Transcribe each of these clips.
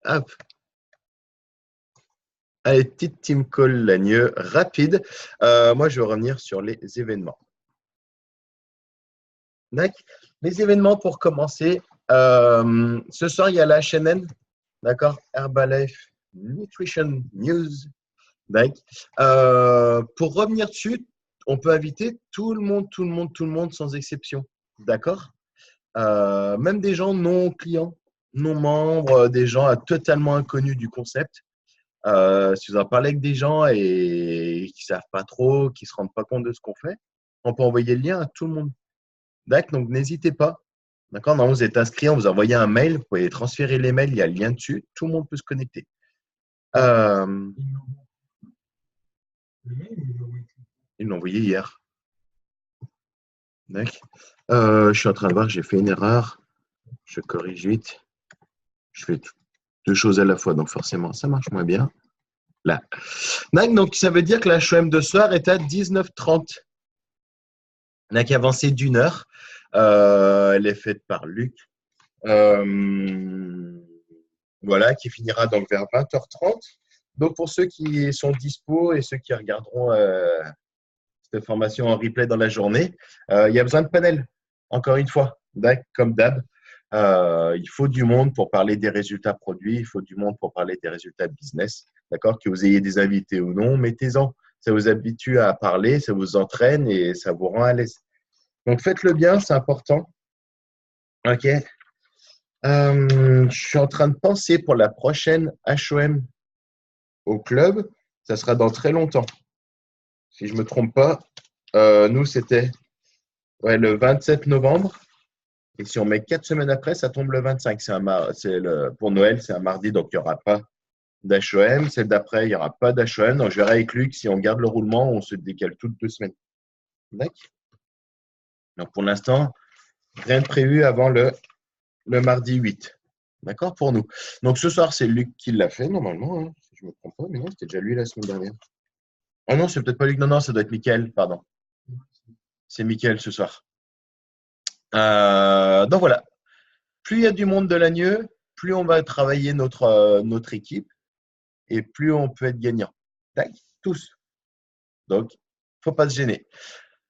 Hop. Allez, petite team call Lagneux, rapide. Moi, je vais revenir sur les événements. D'accord. Les événements pour commencer. Ce soir, il y a la HNN, d'accord, Herbalife Nutrition News. Pour revenir dessus, on peut inviter tout le monde, sans exception. D'accord. Même des gens non clients, non membres, des gens totalement inconnus du concept. Si vous en parlez avec des gens et qui ne savent pas trop, qui ne se rendent pas compte de ce qu'on fait, on peut envoyer le lien à tout le monde. D'accord. Donc, n'hésitez pas. D'accord. Normalement, vous êtes inscrit, on vous envoie un mail. Vous pouvez transférer les mails, il y a le lien dessus. Tout le monde peut se connecter. Ils l'ont envoyé hier. D'accord. Je suis en train de voir, j'ai fait une erreur. Je corrige vite. Je fais deux choses à la fois, donc forcément, ça marche moins bien. Là. Donc, ça veut dire que la HOM de soir est à 19h30. On a qu'avancé d'une heure. Elle est faite par Luc. Voilà, qui finira donc vers 20h30. Donc, pour ceux qui sont dispo et ceux qui regarderont cette formation en replay dans la journée, il y a besoin de panel, encore une fois, comme d'hab. Il faut du monde pour parler des résultats produits, il faut du monde pour parler des résultats business. D'accord. Que vous ayez des invités ou non, mettez-en. Ça vous habitue à parler, ça vous entraîne et ça vous rend à l'aise. Donc, faites-le bien, c'est important. OK. Je suis en train de penser pour la prochaine HOM au club. Ça sera dans très longtemps. Si je ne me trompe pas, nous, c'était le 27 novembre. Et si on met 4 semaines après, ça tombe le 25. Pour Noël, c'est un mardi, donc il n'y aura pas d'HOM. Celle d'après, il n'y aura pas d'HOM. Donc, je verrai avec Luc, si on garde le roulement, on se décale toutes 2 semaines. D'accord. Donc, pour l'instant, rien de prévu avant le mardi 8. D'accord, pour nous. Donc, ce soir, c'est Luc qui l'a fait, normalement. Hein, si je ne me trompe pas, mais non, c'était déjà lui la semaine dernière. Ah non, c'est peut-être pas Luc. Non, ça doit être Mickaël, pardon. C'est Mickaël ce soir. Donc, voilà. Plus il y a du monde de Lagneux, plus on va travailler notre équipe et plus on peut être gagnant. Tac, tous. Donc, il ne faut pas se gêner.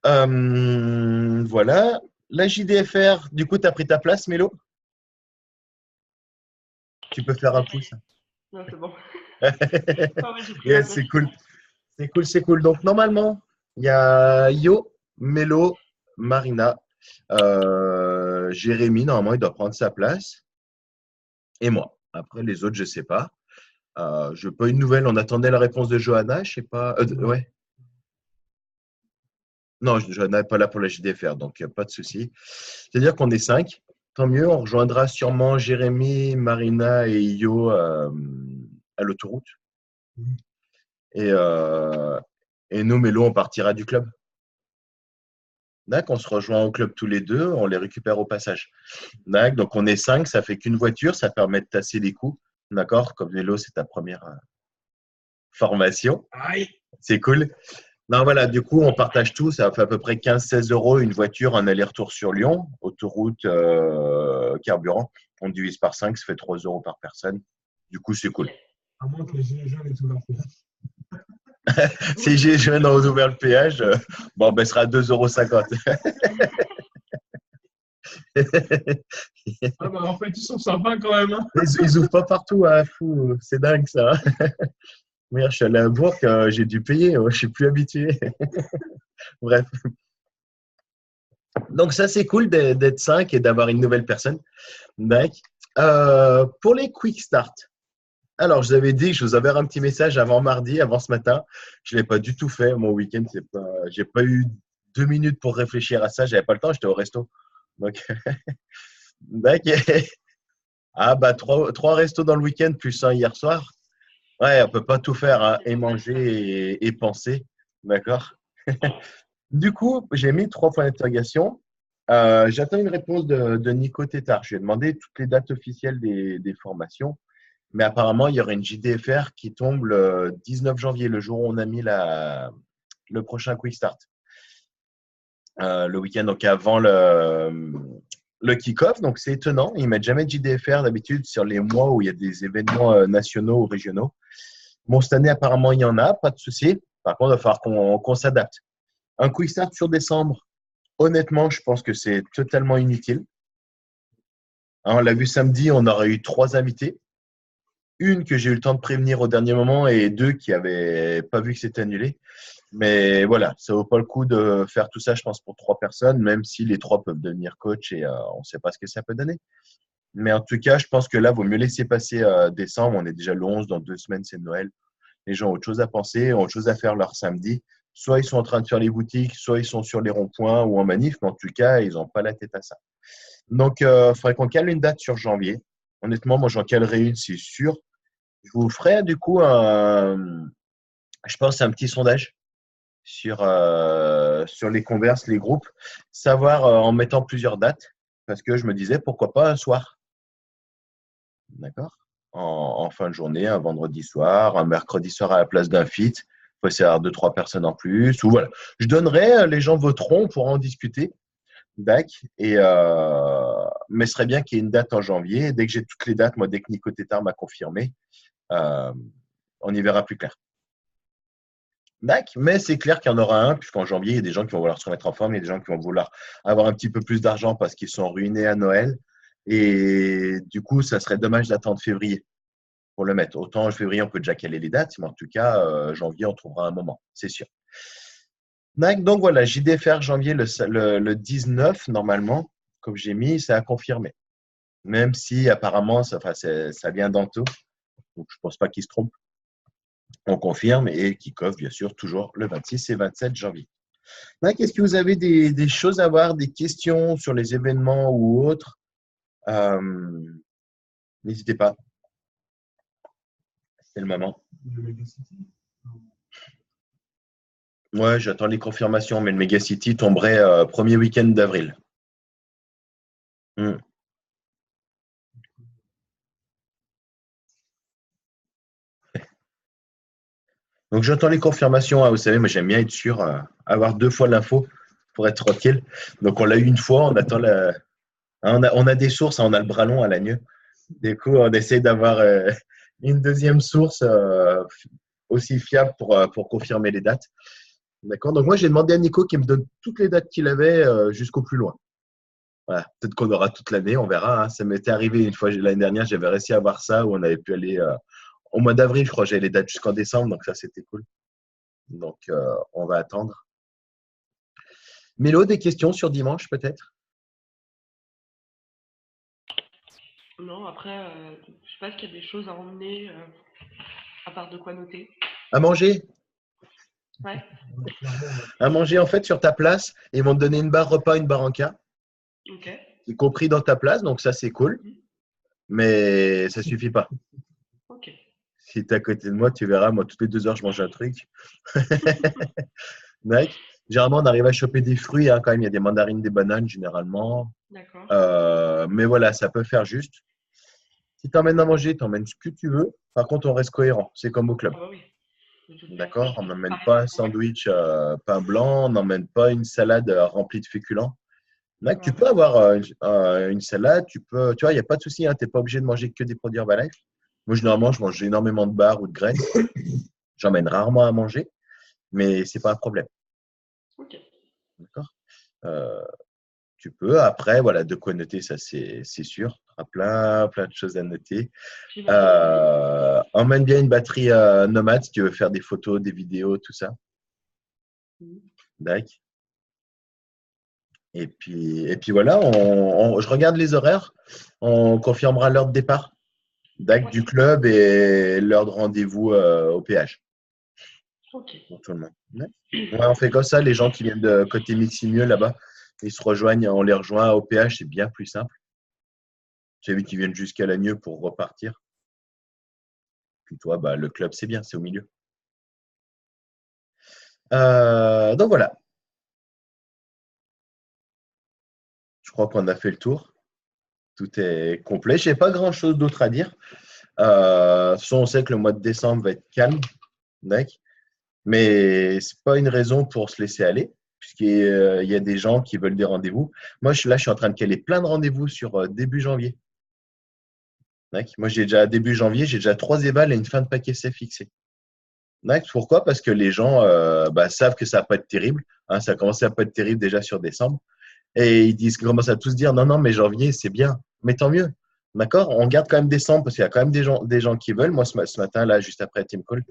Voilà. La JDFR, du coup, tu as pris ta place, Mélo? Tu peux faire un pouce. Non, c'est bon. Yes, c'est cool. C'est cool. Donc, normalement, il y a Yo, Mélo, Marina, Jérémy, normalement, il doit prendre sa place. Et moi. Après, les autres, je ne sais pas. Je n'ai pas eu de nouvelles. On attendait la réponse de Johanna. Je ne sais pas. Ouais. Non, Johanna n'est pas là pour la JDFR, donc pas de souci. C'est-à-dire qu'on est 5. Tant mieux. On rejoindra sûrement Jérémy, Marina et Yo à l'autoroute. Et nous, Mélo, on partira du club. D'accord, on se rejoint au club tous les deux, on les récupère au passage. D'accord, donc on est 5, ça fait qu'une voiture, ça permet de tasser les coûts. D'accord, comme Vélo, c'est ta première formation. C'est cool. Non, voilà, du coup, on partage tout, ça fait à peu près 15-16 € une voiture, un aller-retour sur Lyon, autoroute, carburant. On divise par 5, ça fait 3 € par personne. Du coup, c'est cool. À moins que les gilets jaunes aient ouvert le péage. Si j'ai jeunes ont ouvert le péage, bon, ben, ce sera 2,50 €. En fait, ils sont sympas quand même. Hein. Ils ouvrent pas partout, hein, fou, c'est dingue ça. Merde, je suis allé à Bourg, j'ai dû payer, je suis plus habitué. Bref. Donc ça, c'est cool d'être 5 et d'avoir une nouvelle personne. Pour les quick start. Alors, je vous avais dit que je vous avais un petit message avant mardi, avant ce matin. Je ne l'ai pas du tout fait. Mon week-end, j'ai pas eu 2 minutes pour réfléchir à ça. J'avais pas le temps, j'étais au resto. Donc, ah bah 3 restos dans le week-end plus un hier soir. Ouais, on ne peut pas tout faire, hein, et manger et penser. D'accord. Du coup, j'ai mis 3 points d'interrogation. J'attends une réponse de Nico Tétard. Je lui ai demandé toutes les dates officielles des formations. Mais apparemment, il y aurait une JDFR qui tombe le 19 janvier, le jour où on a mis le prochain Quick Start. Le week-end, donc avant le kick-off, donc c'est étonnant. Ils ne mettent jamais de JDFR d'habitude sur les mois où il y a des événements nationaux ou régionaux. Bon, cette année, apparemment, il y en a, pas de souci. Par contre, il va falloir qu'on s'adapte. Un quick start sur décembre, honnêtement, je pense que c'est totalement inutile. Hein, on l'a vu samedi, on aurait eu 3 invités. Une que j'ai eu le temps de prévenir au dernier moment et 2 qui n'avaient pas vu que c'était annulé. Mais voilà, ça vaut pas le coup de faire tout ça, je pense, pour 3 personnes, même si les 3 peuvent devenir coach et on ne sait pas ce que ça peut donner. Mais en tout cas, je pense que là, il vaut mieux laisser passer décembre. On est déjà le 11, dans 2 semaines, c'est Noël. Les gens ont autre chose à penser, ont autre chose à faire leur samedi. Soit ils sont en train de faire les boutiques, soit ils sont sur les ronds-points ou en manif, mais en tout cas, ils n'ont pas la tête à ça. Donc, il faudrait qu'on cale une date sur janvier. Honnêtement, moi, j'en calerai une, c'est sûr. Je vous ferai du coup, je pense, un petit sondage sur les converses, les groupes, savoir en mettant plusieurs dates, parce que je me disais, pourquoi pas un soir, d'accord, en fin de journée, un vendredi soir, un mercredi soir à la place d'un fit, il faut essayer d'avoir 2-3 personnes en plus, ou voilà. Je donnerai, les gens voteront, on pourra en discuter, mais ce serait bien qu'il y ait une date en janvier, et dès que j'ai toutes les dates, moi, dès que Nico Tétard m'a confirmé, euh, on y verra plus clair. Mais c'est clair qu'il y en aura un, puisqu'en janvier, il y a des gens qui vont vouloir se remettre en forme, il y a des gens qui vont vouloir avoir un petit peu plus d'argent parce qu'ils sont ruinés à Noël. Et du coup, ça serait dommage d'attendre février pour le mettre. Autant en février, on peut déjà caler les dates, mais en tout cas, janvier, on trouvera un moment, c'est sûr. Donc voilà, JDFR janvier le 19, normalement, comme j'ai mis, c'est à confirmer. Même si apparemment, ça vient d'Anto, donc je ne pense pas qu'il se trompe. On confirme et kick-off, bien sûr, toujours le 26 et 27 janvier. Est-ce que vous avez des choses à voir, des questions sur les événements ou autres? N'hésitez pas. C'est le moment. Ouais, j'attends les confirmations, mais le Megacity tomberait premier week-end d'avril. Donc, j'attends les confirmations. Vous savez, moi, j'aime bien être sûr, avoir 2 fois l'info pour être tranquille. Donc, on l'a eu une fois, on attend on a des sources, on a le bras long à Lagneux. Du coup, on essaie d'avoir une deuxième source aussi fiable pour confirmer les dates. D'accord. Donc, moi, j'ai demandé à Nico qu'il me donne toutes les dates qu'il avait jusqu'au plus loin. Voilà. Peut-être qu'on aura toute l'année, on verra. Hein. Ça m'était arrivé une fois l'année dernière, j'avais réussi à avoir ça où on avait pu aller au mois d'avril, je crois, j'avais les dates jusqu'en décembre, donc ça, c'était cool. Donc, on va attendre. Mélo, des questions sur dimanche, peut-être? Non, après, je sais pas qu'il y a des choses à emmener, à part de quoi noter. À manger? Ouais. À manger, en fait, sur ta place, ils vont te donner une barre repas, une barre en cas. Ok. Y compris dans ta place, donc ça, c'est cool. Mais ça suffit pas. Ok. Si tu es à côté de moi, tu verras, moi, toutes les 2 heures, je mange un truc. Généralement, on arrive à choper des fruits, hein, quand même. Il y a des mandarines, des bananes, généralement. D'accord. Mais voilà, ça peut faire juste. Si tu emmènes à manger, tu emmènes ce que tu veux. Par contre, on reste cohérent. C'est comme au club. Ah bah oui. D'accord? On n'emmène pas un sandwich pain blanc, on n'emmène pas une salade remplie de féculents. Tu peux avoir une salade, tu vois, il n'y a pas de souci, hein, tu n'es pas obligé de manger que des produits Herbalife. Moi, généralement, je mange énormément de barres ou de graines. J'emmène rarement à manger, mais ce n'est pas un problème. Ok. D'accord? Tu peux. Après, voilà, de quoi noter, ça, c'est sûr. Tu auras plein de choses à noter. Emmène bien une batterie nomade si tu veux faire des photos, des vidéos, tout ça. D'accord. Et puis voilà, je regarde les horaires. On confirmera l'heure de départ du club et l'heure de rendez-vous au péage. Ok. Pour tout le monde. Ouais, on fait comme ça. Les gens qui viennent de côté Miximieux là-bas, ils se rejoignent, on les rejoint au péage, c'est bien plus simple. J'ai vu qu'ils viennent jusqu'à Lagneux pour repartir. Puis toi, le club, c'est bien, c'est au milieu. Donc voilà. Je crois qu'on a fait le tour. Tout est complet. Je n'ai pas grand-chose d'autre à dire. De toute façon, on sait que le mois de décembre va être calme. Mais ce n'est pas une raison pour se laisser aller. puisqu'il y a des gens qui veulent des rendez-vous. Moi, je suis en train de caler plein de rendez-vous sur début janvier. D'accord. Moi, début janvier, j'ai déjà 3 évals et une fin de paquet C fixée. D'accord. Pourquoi? Parce que les gens savent que ça va pas être terrible. Hein, ça a commencé à pas être terrible déjà sur décembre. Et ils commencent à tous dire non, non, mais janvier, c'est bien. Mais tant mieux. D'accord? On garde quand même décembre parce qu'il y a quand même des gens qui veulent. Moi, ce matin, là, juste après Team Call,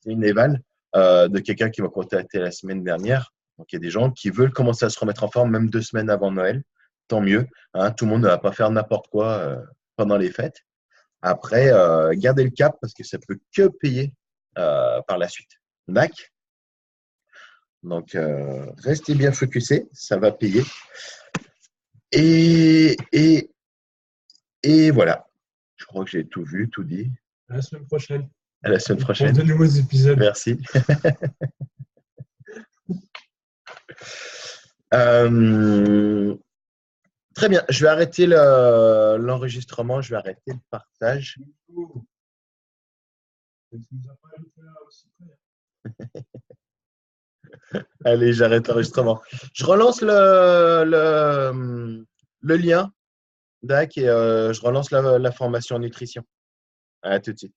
c'est une éval de quelqu'un qui m'a contacté la semaine dernière. Donc, il y a des gens qui veulent commencer à se remettre en forme même 2 semaines avant Noël. Tant mieux. Hein, tout le monde ne va pas faire n'importe quoi pendant les fêtes. Après, gardez le cap parce que ça peut que payer par la suite. D'accord? Donc, restez bien focusés, ça va payer. Et voilà. Je crois que j'ai tout vu, tout dit. À la semaine prochaine. À la semaine Pour prochaine. de nouveaux épisodes. Merci. Très bien. Je vais arrêter l'enregistrement. Je vais arrêter le partage. Allez, j'arrête l'enregistrement. Je relance le lien, Dac, et je relance la formation en nutrition. À tout de suite.